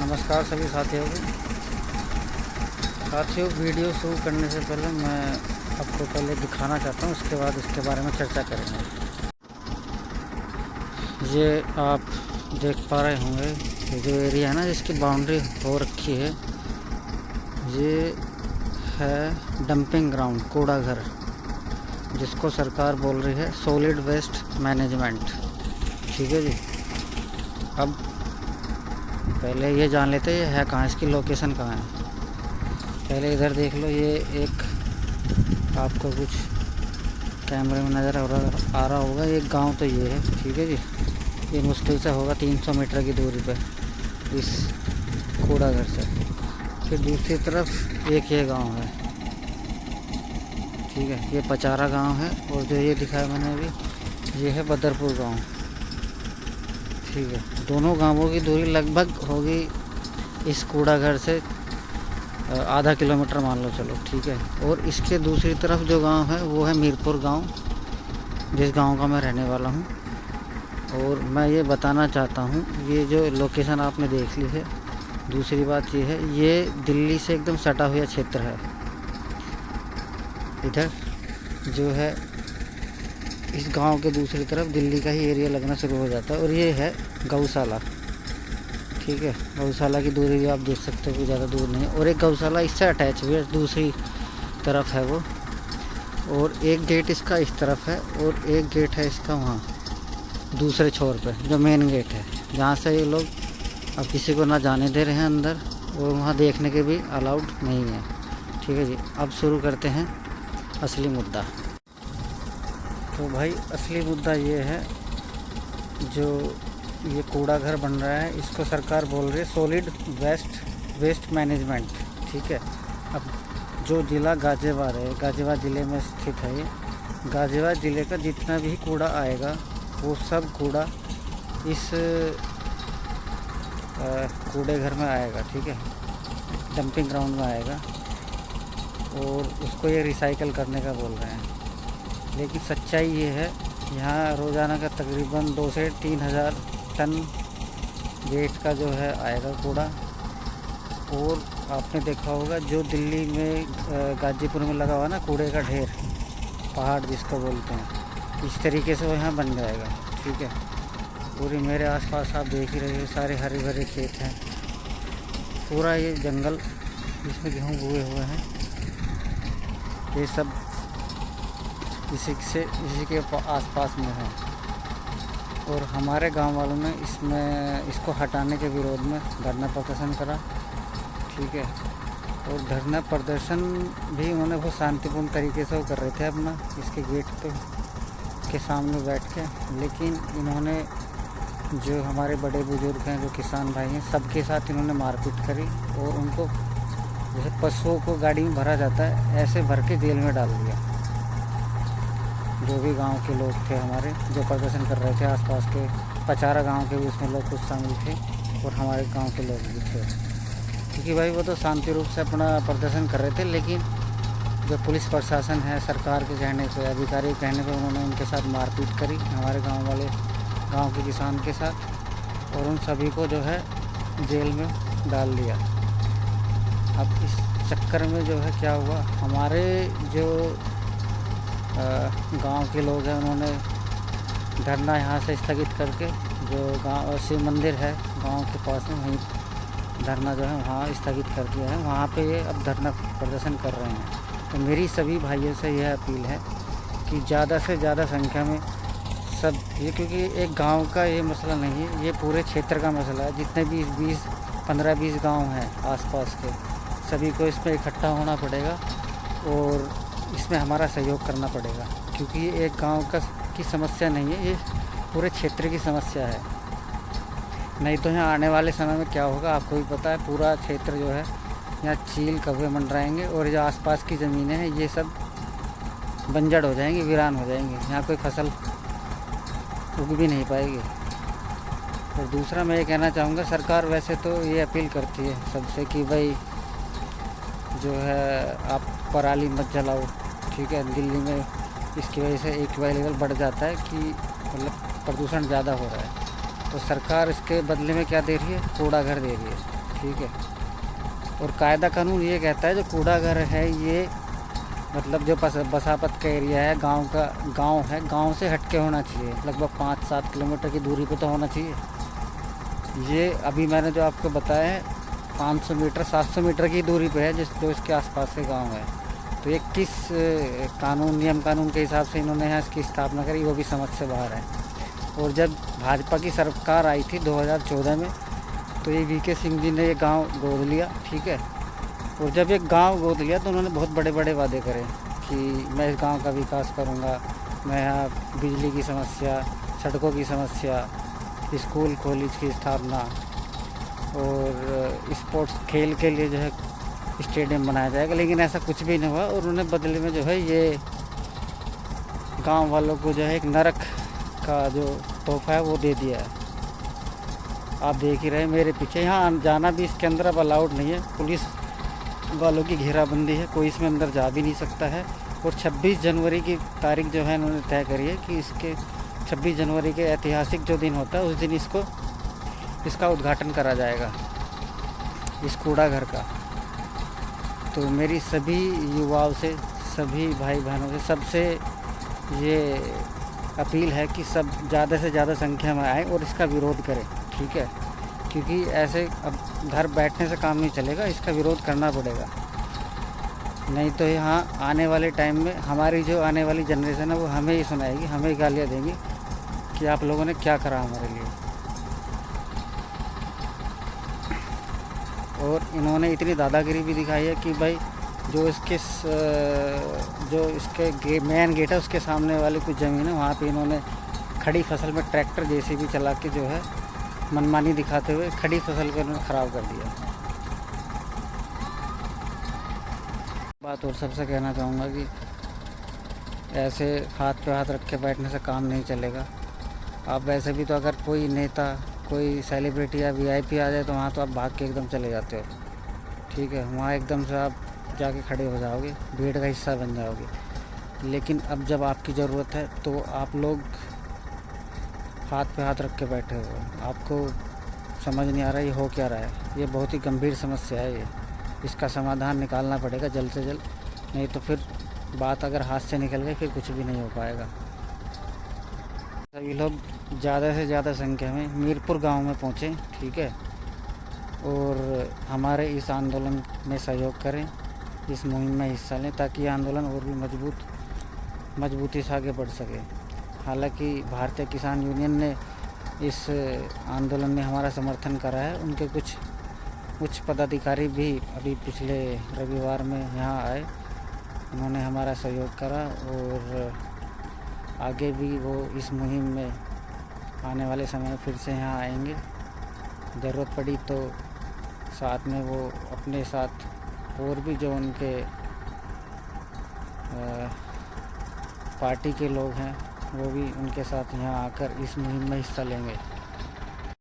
नमस्कार सभी साथियों को। वीडियो शुरू करने से पहले मैं आपको पहले दिखाना चाहता हूँ, उसके बाद इसके बारे में चर्चा करेंगे। ये आप देख पा रहे होंगे, ये जो एरिया है ना जिसकी बाउंड्री हो रखी है, ये है डंपिंग ग्राउंड, कूड़ा घर, जिसको सरकार बोल रही है सॉलिड वेस्ट मैनेजमेंट। ठीक है जी। अब पहले ये जान लेते हैं ये है कहाँ, इसकी लोकेशन कहाँ है। पहले इधर देख लो, ये एक आपको कुछ कैमरे में नज़र आ रहा होगा, एक गांव तो ये है। ठीक है जी। ये मुश्किल से होगा 300 मीटर की दूरी पे इस कूड़ा घर से। फिर दूसरी तरफ एक ये गांव है। ठीक है, ये पचारा गांव है, और जो ये दिखाया मैंने अभी, ये है बदरपुर गांव। ठीक है, दोनों गांवों की दूरी लगभग होगी इस कूड़ा घर से आधा किलोमीटर मान लो चलो। ठीक है, और इसके दूसरी तरफ जो गांव है वो है मीरपुर गांव, जिस गांव का मैं रहने वाला हूं। और मैं ये बताना चाहता हूं, ये जो लोकेशन आपने देख ली है, दूसरी बात ये है, ये दिल्ली से एकदम सटा हुआ क्षेत्र है। इधर जो है इस गांव के दूसरी तरफ दिल्ली का ही एरिया लगना शुरू हो जाता है, और ये है गौशाला। ठीक है, गौशाला की दूरी भी आप देख सकते हो कि ज़्यादा दूर नहीं है, और एक गौशाला इससे अटैच भी है, दूसरी तरफ है वो। और एक गेट इसका इस तरफ है, और एक गेट है इसका वहाँ दूसरे छोर पे, जो मेन गेट है, जहाँ से ये लोग अब किसी को ना जाने दे रहे हैं अंदर, और वहाँ देखने के भी अलाउड नहीं है। ठीक है जी, अब शुरू करते हैं असली मुद्दा। तो भाई असली मुद्दा ये है, जो ये कूड़ा घर बन रहा है, इसको सरकार बोल रही है सॉलिड वेस्ट मैनेजमेंट। ठीक है, अब जो ज़िला गाज़ियाबाद है, गाज़ियाबाद ज़िले में स्थित है ये, गाज़ियाबाद ज़िले का जितना भी कूड़ा आएगा वो सब कूड़ा इस कूड़े घर में आएगा। ठीक है, डंपिंग ग्राउंड में आएगा, और उसको ये रिसाइकल करने का बोल रहे हैं। लेकिन सच्चाई ये है, यहाँ रोज़ाना का तकरीबन 2 से 3 हज़ार टन वेट का जो है आएगा कूड़ा। और आपने देखा होगा जो दिल्ली में गाजीपुर में लगा हुआ ना कूड़े का ढेर, पहाड़ जिसको बोलते हैं, इस तरीके से वो यहाँ बन जाएगा। ठीक है, पूरी मेरे आसपास आप देख ही रहे हो, सारे हरे भरे खेत हैं, पूरा ये जंगल, इसमें गेहूँ बोए हुए हैं, ये सब इसी के आसपास में है। और हमारे गांव वालों ने इसको हटाने के विरोध में धरना प्रदर्शन करा। ठीक है, और धरना प्रदर्शन भी उन्होंने बहुत शांतिपूर्ण तरीके से वो कर रहे थे अपना, इसके गेट पे के सामने बैठ के। लेकिन इन्होंने जो हमारे बड़े बुजुर्ग हैं, जो किसान भाई हैं, सबके साथ इन्होंने मारपीट करी, और उनको जैसे पशुओं को गाड़ी में भरा जाता है ऐसे भर के जेल में डाल दिया। जो भी गांव के लोग थे हमारे, जो प्रदर्शन कर रहे थे, आसपास के पचारा गांव के भी उसमें लोग कुछ शामिल थे, और हमारे गांव के लोग भी थे। क्योंकि भाई वो तो शांति रूप से अपना प्रदर्शन कर रहे थे, लेकिन जो पुलिस प्रशासन है, सरकार के कहने पे, अधिकारी के कहने पे, उन्होंने उनके साथ मारपीट करी, हमारे गाँव वाले गाँव के किसान के साथ, और उन सभी को जो है जेल में डाल दिया। अब इस चक्कर में जो है क्या हुआ, हमारे जो गांव के लोग हैं, उन्होंने धरना यहाँ से स्थगित करके, जो गांव शिव मंदिर है गांव के पास में, वहीं धरना जो है वहाँ स्थगित कर दिया है। वहाँ पे ये अब धरना प्रदर्शन कर रहे हैं। तो मेरी सभी भाइयों से यह अपील है कि ज़्यादा से ज़्यादा संख्या में सब ये, क्योंकि एक गांव का ये मसला नहीं है, ये पूरे क्षेत्र का मसला है। जितने भी 15-20 गाँव हैं आसपास के, सभी को इसमें इकट्ठा होना पड़ेगा, और इसमें हमारा सहयोग करना पड़ेगा, क्योंकि ये एक गांव की समस्या नहीं है, ये पूरे क्षेत्र की समस्या है। नहीं तो यहाँ आने वाले समय में क्या होगा आपको भी पता है, पूरा क्षेत्र जो है यहाँ चील कौवे मंडराएंगे, और जो आसपास की ज़मीनें हैं ये सब बंजर हो जाएंगी, वीरान हो जाएंगी, यहाँ कोई फसल उग भी नहीं पाएगी। और दूसरा मैं ये कहना चाहूँगा, सरकार वैसे तो ये अपील करती है सबसे कि भाई जो है आप पराली मत जलाओ। ठीक है, दिल्ली में इसकी वजह से AQI लेवल बढ़ जाता है कि मतलब प्रदूषण ज़्यादा हो रहा है, तो सरकार इसके बदले में क्या दे रही है, कूड़ा घर दे रही है। ठीक है। और कायदा कानून ये कहता है जो कूड़ा घर है ये मतलब जो बसापत का एरिया है, गांव है, गांव से हटके होना चाहिए, लगभग 5-7 किलोमीटर की दूरी पे तो होना चाहिए। ये अभी मैंने जो आपको बताया है 500 मीटर 700 मीटर की दूरी पे है जो इसके आसपास के गांव है। तो ये किस नियम कानून के हिसाब से इन्होंने यहाँ इसकी स्थापना करी, वो भी समझ से बाहर है। और जब भाजपा की सरकार आई थी 2014 में, तो ये वीके सिंह जी ने ये गांव गोद लिया, ठीक है। और जब ये गांव गोद लिया तो उन्होंने बहुत बड़े बड़े वादे करे कि मैं इस गांव का विकास करूंगा, मैं यहाँ बिजली की समस्या, सड़कों की समस्या, स्कूल कॉलेज की स्थापना और स्पोर्ट्स खेल के लिए जो है स्टेडियम बनाया जाएगा। लेकिन ऐसा कुछ भी नहीं हुआ और उन्होंने बदले में जो है ये गांव वालों को जो है एक नरक का जो तोहफा है वो दे दिया है। आप देख ही रहे मेरे पीछे, यहाँ जाना भी इसके अंदर अब अलाउड नहीं है, पुलिस वालों की घेराबंदी है, कोई इसमें अंदर जा भी नहीं सकता है। और 26 जनवरी की तारीख जो है इन्होंने तय करी है कि इसके 26 जनवरी के ऐतिहासिक जो दिन होता है उस दिन इसका उद्घाटन करा जाएगा, इस कूड़ा घर का। तो मेरी सभी युवाओं से, सभी भाई बहनों से, सबसे ये अपील है कि सब ज़्यादा से ज़्यादा संख्या में आए और इसका विरोध करें, ठीक है। क्योंकि ऐसे अब घर बैठने से काम नहीं चलेगा, इसका विरोध करना पड़ेगा। नहीं तो यहाँ आने वाले टाइम में हमारी जो आने वाली जनरेशन है वो हमें ही सुनाएगी, हमें ही गालियाँ देंगी कि आप लोगों ने क्या करा हमारे लिए। और इन्होंने इतनी दादागिरी भी दिखाई है कि भाई जो इसके मेन गेट है उसके सामने वाली कुछ ज़मीन है, वहाँ पे इन्होंने खड़ी फसल में ट्रैक्टर जैसे भी चला के जो है मनमानी दिखाते हुए खड़ी फसल को इन्होंने ख़राब कर दिया। बात और सबसे कहना चाहूँगा कि ऐसे हाथ पे हाथ रख के बैठने से काम नहीं चलेगा। आप वैसे भी तो अगर कोई नेता, कोई सेलिब्रिटी या वीआईपी आ जाए तो वहाँ तो आप भाग के एकदम चले जाते हो, ठीक है। वहाँ एकदम से आप जाके खड़े हो जाओगे, भीड़ का हिस्सा बन जाओगे। लेकिन अब जब आपकी ज़रूरत है तो आप लोग हाथ पे हाथ रख के बैठे हो। आपको समझ नहीं आ रहा ये हो क्या रहा है। ये बहुत ही गंभीर समस्या है, इसका समाधान निकालना पड़ेगा जल्द से जल्द, नहीं तो फिर बात अगर हाथ से निकल गई फिर कुछ भी नहीं हो पाएगा। सभी लोग ज़्यादा से ज़्यादा संख्या में मीरपुर गांव में पहुँचें, ठीक है। और हमारे इस आंदोलन में सहयोग करें, इस मुहिम में हिस्सा लें, ताकि ये आंदोलन और भी मजबूती से आगे बढ़ सके। हालांकि भारतीय किसान यूनियन ने इस आंदोलन में हमारा समर्थन करा है। उनके कुछ उच्च पदाधिकारी भी अभी पिछले रविवार में यहाँ आए, उन्होंने हमारा सहयोग करा और आगे भी वो इस मुहिम में आने वाले समय में फिर से यहाँ आएंगे। ज़रूरत पड़ी तो साथ में वो अपने साथ और भी जो उनके पार्टी के लोग हैं वो भी उनके साथ यहाँ आकर इस मुहिम में हिस्सा लेंगे।